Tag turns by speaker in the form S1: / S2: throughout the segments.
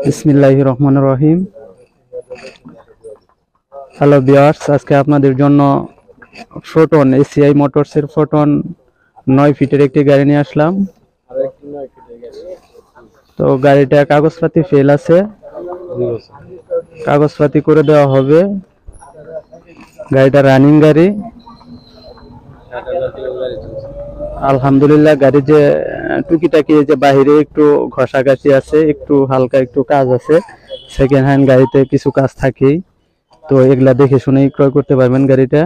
S1: বিসমিল্লাহির রহমানির রহিম। Hello viewers, আজকে আপনাদের জন্য ফোটন এসিআই মোটরসের ফোটন 9 ফিটের একটি গাড়ি নিয়ে আসলাম। তো গাড়িটা কাগজপাতি ফেল আছে, কাগজপাতি করে দেওয়া হবে। গাড়িটা রানিং গাড়ি, আলহামদুলিল্লাহ। গাড়ি যে টুকিটাকি যে বাহিরে একটু ঘষাঘষি আছে, একটু হালকা একটু কাজ আছে। সেকেন্ড হ্যান্ড গাড়িতে কিছু কাজ থাকেই, তো এগুলা দেখে শুনেই ক্রয় করতে পারবেন গাড়িটা।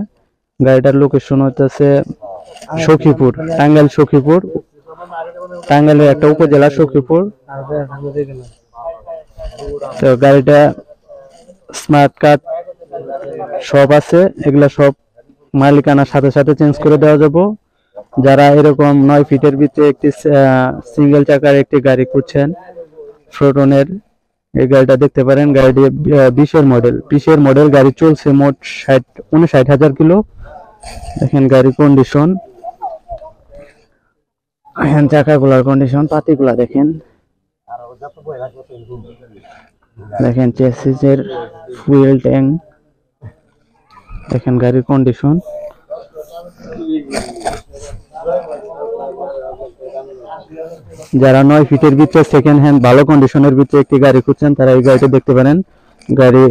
S1: গাড়িটার লোকেশন হচ্ছে সখীপুর, টাঙ্গাইল সখীপুর, টাঙ্গাইলের একটা উপজেলা সখীপুর। তো গাড়িটা স্মার্ট কার্ড সব আছে, এগুলা সব মালিকানার সাথে সাথে চেঞ্জ করে দেওয়া যাবে। যারা এরকম 9 ফিটের ভিতরে একটি সিঙ্গেল চাকার একটি গাড়ি খুঁজছেন ফোটনের, এই গাড়িটা দেখতে পারেন। গাড়িটি 20-এর মডেল। গাড়ি চলছে মোট 59,000 কিলো। দেখেন গাড়ির কন্ডিশন, চাকাগুলার কন্ডিশন, পাতিগুলা দেখেন। দেখেন চেসিসের ফুয়েল ট্যাঙ্ক, দেখেন গাড়ির কন্ডিশন। যারা 9 ফিটের ভিতরে সেকেন্ড হ্যান্ড ভালো কন্ডিশনের ভিতরে একটি গাড়ি খুঁজছেন, তারা এই গাড়িটা দেখতে পারেন। গাড়ি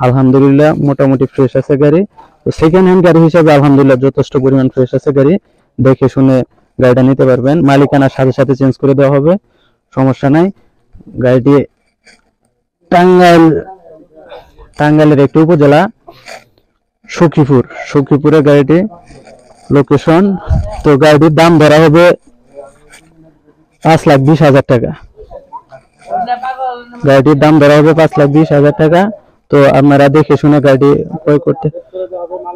S1: আলহামদুলিল্লাহ মোটামুটি ফ্রেশ আছে গাড়ি। তো সেকেন্ড হ্যান্ড গাড়ি হিসেবে আলহামদুলিল্লাহ যথেষ্ট পরিমাণ ফ্রেশ আছে গাড়ি। দেখে শুনে গাড়িটা নিতে পারবেন, মালিকানার সাথে সাথে চেঞ্জ করে দেওয়া হবে, সমস্যা নাই। গাড়িটি টাঙ্গাইলের একটি উপজেলা সখীপুরের গাড়িটি লোকেশন। তো গাড়িটির দাম ধরা হবে 5,20,000 টাকা। গাড়িটির দাম ধরা হবে 5,20,000 টাকা। তো আপনারা দেখে শুনে গাড়ি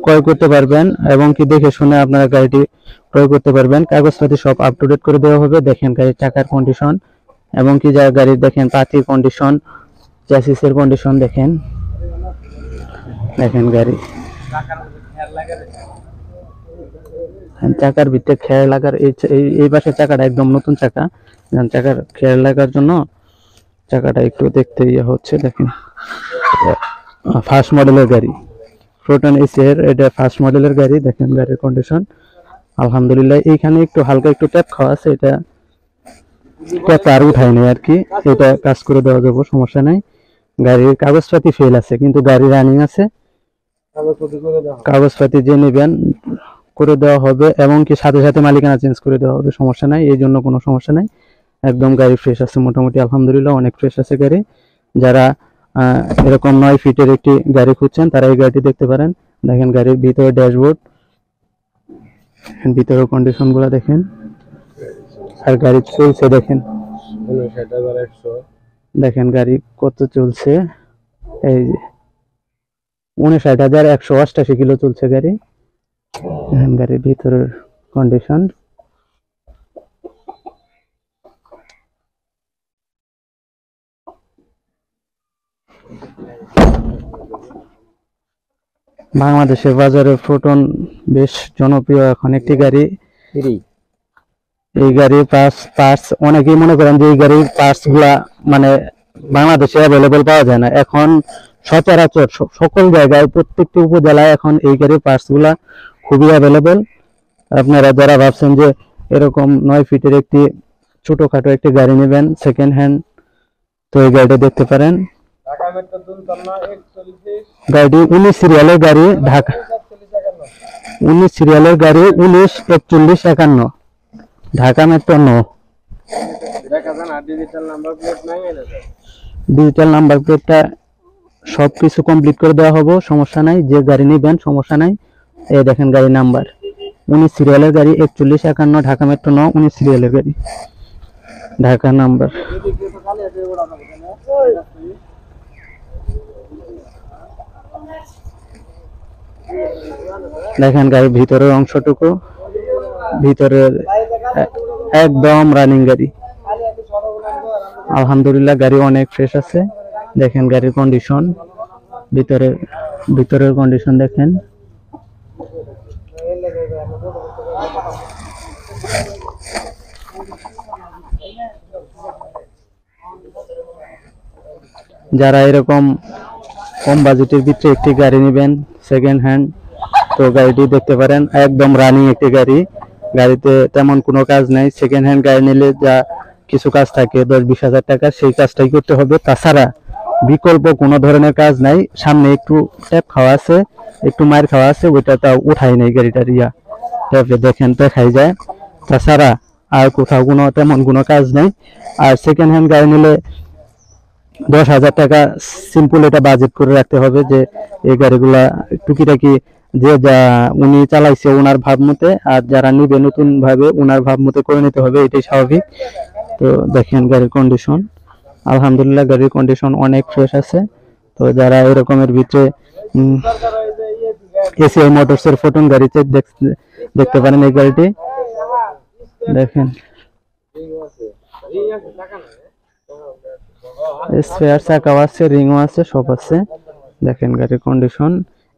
S1: ক্রয় করতে পারবেন, এবং কি দেখে শুনে আপনারা গাড়িটি ক্রয় করতে পারবেন। কাগজপাতি সব আপ টু ডেট করে দেওয়া হবে। দেখেন গাড়ির চাকার কন্ডিশন, এবং কি যা গাড়ির দেখেন পাতির কন্ডিশন, চ্যাসিসের কন্ডিশন দেখেন। দেখেন গাড়ি চাকার ভিতরে খেয়াল লাগার, এই পাশে চাকাটা একদম নতুন চাকা। চাকার খেয়াল লাগার জন্য চাকাটা একটু দেখতে ইয়ে হচ্ছে। দেখেন ফার্স্ট মডেলের গাড়ি, ফোটন এসিআর, এটা ফার্স্ট মডেলের গাড়ি। দেখেন গাড়ির কন্ডিশন আলহামদুলিল্লাহ। এইখানে একটু হালকা একটু ট্যাপ খাওয়া আছে, এটা ট্যাপ আর উঠায়নি আর কি, এটা কাজ করে দেওয়া যাবে, সমস্যা নাই। গাড়ির কাগজপাতি ফেল আছে, কিন্তু গাড়ি রানিং আছে। কাগজপাতি যে নেবেন করে দেওয়া হবে, এবং কি সাথে সাথে মালিকানা চেঞ্জ করে দেওয়া হবে, সমস্যা নাই। এই জন্য কোনো সমস্যা নাই, একদম গাড়ি ফ্রেশ আছে মোটামুটি আলহামদুলিল্লাহ, অনেক ফ্রেশ আছে গাড়ি। যারা এরকম 9 ফিটের একটি গাড়ি খুঁজছেন, তারা এই গাড়িটি দেখতে পারেন। দেখেন গাড়ির ভিতরে ড্যাশবোর্ড, ভিতরের কন্ডিশন গুলা দেখেন। আর গাড়ি চলছে দেখেন, দেখেন গাড়ি কত চলছে। এই 59,188 কিলো চলছে গাড়ি। দেখেন গাড়ির ভিতরের কন্ডিশন। বাংলাদেশের বাজারে ফোটন বেশ জনপ্রিয় এখন একটি গাড়ি। এই গাড়ির পার্টস অনেকেই মনে করেন যে এই গাড়ির পার্টস গুলা মানে বাংলাদেশে অ্যাভেলেবল পাওয়া যায় না। এখন সচরাচর সকল জায়গায়, প্রত্যেকটি উপজেলায় এখন এই গাড়ির পার্টস গুলা খুবই অ্যাভেলেবল। আপনারা যারা ভাবছেন যে এরকম 9 ফিটের একটি ছোটখাটো একটি গাড়ি নেবেন সেকেন্ড হ্যান্ড, তো এই গাড়িটা দেখতে পারেন। গাড়িটি 19 সিরিয়ালের গাড়ি, ঢাকা 19 সিরিয়ালের গাড়ি, 194151, ঢাকা মেট্রো 9। ডিজিটাল নাম্বার প্লেটটা সবকিছু কমপ্লিট করে দেওয়া হবে, সমস্যা নাই। যে গাড়ি নেবেন সমস্যা নাই। এই দেখেন গাড়ি নাম্বার 19 সিরিয়ালের গাড়ি, 4151, ঢাকা মেট্রো 9, 19 সিরিয়ালের গাড়ি, ঢাকা নাম্বার। দেখেন গাড়ির ভিতরের অংশটুকু, ভিতরের একদম রানিং গাড়ি আলহামদুলিল্লাহ। গাড়ি অনেক ফ্রেশ আছে। দেখেন গাড়ির কন্ডিশন, ভিতরের কন্ডিশন দেখেন। যারা এরকম কম বাজেটের ভিতরে একটি গাড়ি নেবেন সেকেন্ড হ্যান্ড, তো গাড়িটি দেখতে পারেন, একদম রানিং একটি গাড়ি, গাড়িতে তেমন কোনো কাজ নাই। সেকেন্ড হ্যান্ড গাড়ি নিলে যা কিছু কাজ থাকে 10-20 হাজার টাকা, সেই কাজটাই করতে হবে, তাছাড়া বিকল্প কোনো ধরনের কাজ নাই। সামনে একটু ট্যাপ খাওয়া আছে, একটু মায়ের খাওয়া আছে, ওইটা তাও উঠাই নাই গাড়িটার ট্যাপে দেখেন দেখাই যায়, তাছাড়া আর কোথাও কোনো তেমন কোনো কাজ নেই। আর সেকেন্ড হ্যান্ড গাড়ি নিলে 10 হাজার টাকা সিম্পল এটা বাজেট করে রাখতে হবে, যে এই গাড়িগুলা টুকিটাকি যে যা উনি চালাইছে ওনার ভাব মতে, আর যারা নিবে নতুন ভাবে ওনার ভাব মতে করে নিতে হবে, এটাই স্বাভাবিক। তো দেখেন গাড়ির কন্ডিশন, আলহামদুলিল্লাহ গাড়ির কন্ডিশন অনেক ফ্রেশ আছে। তো যারা এরকমের ভিতরে এসিআই মোটরসের ফোটন গাড়িতে দেখতে পারেন এই গাড়িটি দেখেন, স্পেয়ার চাকাও আছে, রিংও আছে, সব আছে। দেখেন গাড়ির কন্ডিশন,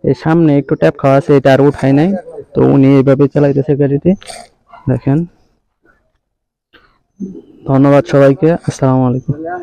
S1: এই সামনে একটু ট্যাপ খাওয়া আছে, এটা আর উঠাই নাই, তো উনি এইভাবে চালাইতেছে গাড়িটি দেখেন। ধন্যবাদ সবাইকে, আসসালামু আলাইকুম।